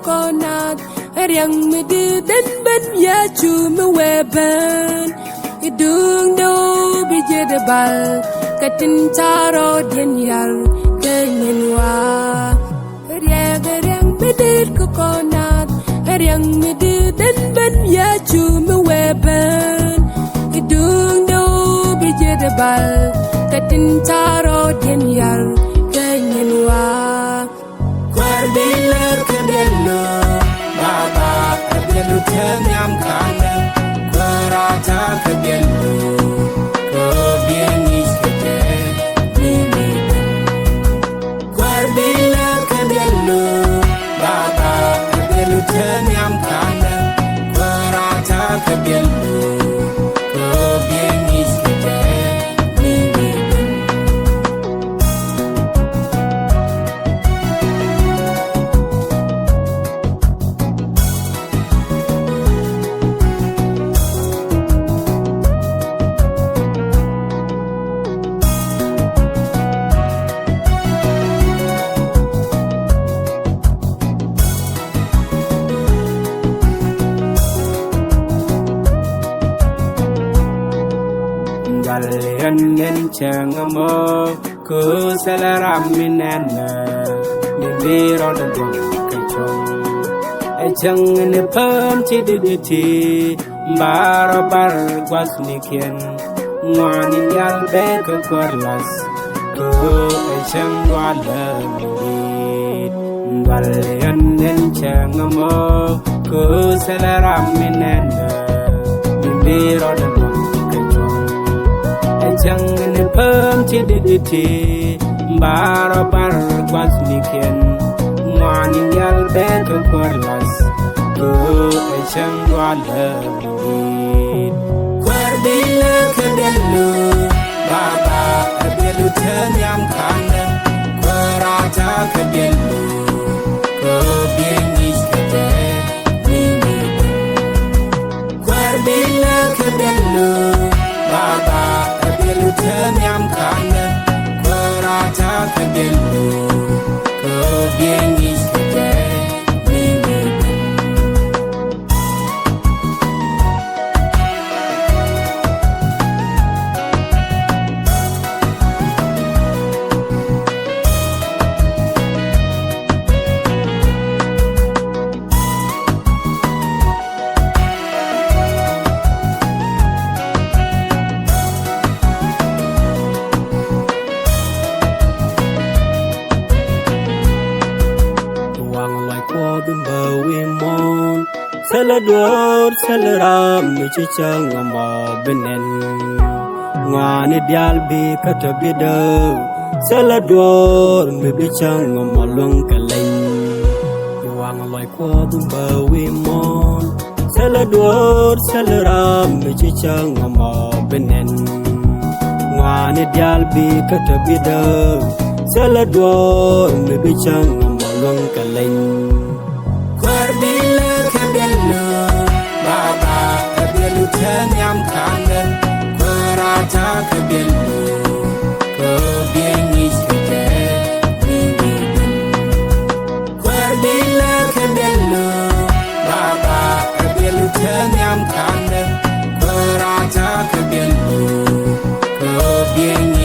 coconut riang me de den ben ya chu me weben idung do bi je de bal katin taro den yal kenyen wa riang me de coconut riang me de den ben ya chu me weben idung do bi je de bal katin taro den yal kenyen wa Kwardila kadelo baba kadelo tenyam kana kwarata kadelo ko bieni skete mimi Kwardila kadelo baba kadelo tenyam kana kwarata kadelo ko bieni skete mimi Galian chang mo ku salaram minana mi biro de kachong ai chang ne pam chi de ti baro bar gwas nikien ngani yal be ko korlas ku ai chang wala mi Galian chang mo ku salaram minana mi biro de Jang ne pam chi de ti baro bar kwas nikien ngani yal be ko korlas ko ai chang wala kwardila kadelu baba kadelu tenyam kana kwarata kadelu ko bieni skete mimi kwardila kadelu baba Tenyam kana kwarata kadelu ko bieni skete mimi Salador salaram mi chang ma benen ngani dial bi katabida salador mi bichang ma lung kaleng wang loi ko dum ba wi mon salador salaram mi chang ma benen ngani dial bi katabida salador mi bichang ma lung kaleng Kwardila kadelu baba kadelu tenyam kana kwarata kadelu ko bieni skete mimi Kwardila kadelu baba kadelu tenyam kana kwarata kadelu ko bieni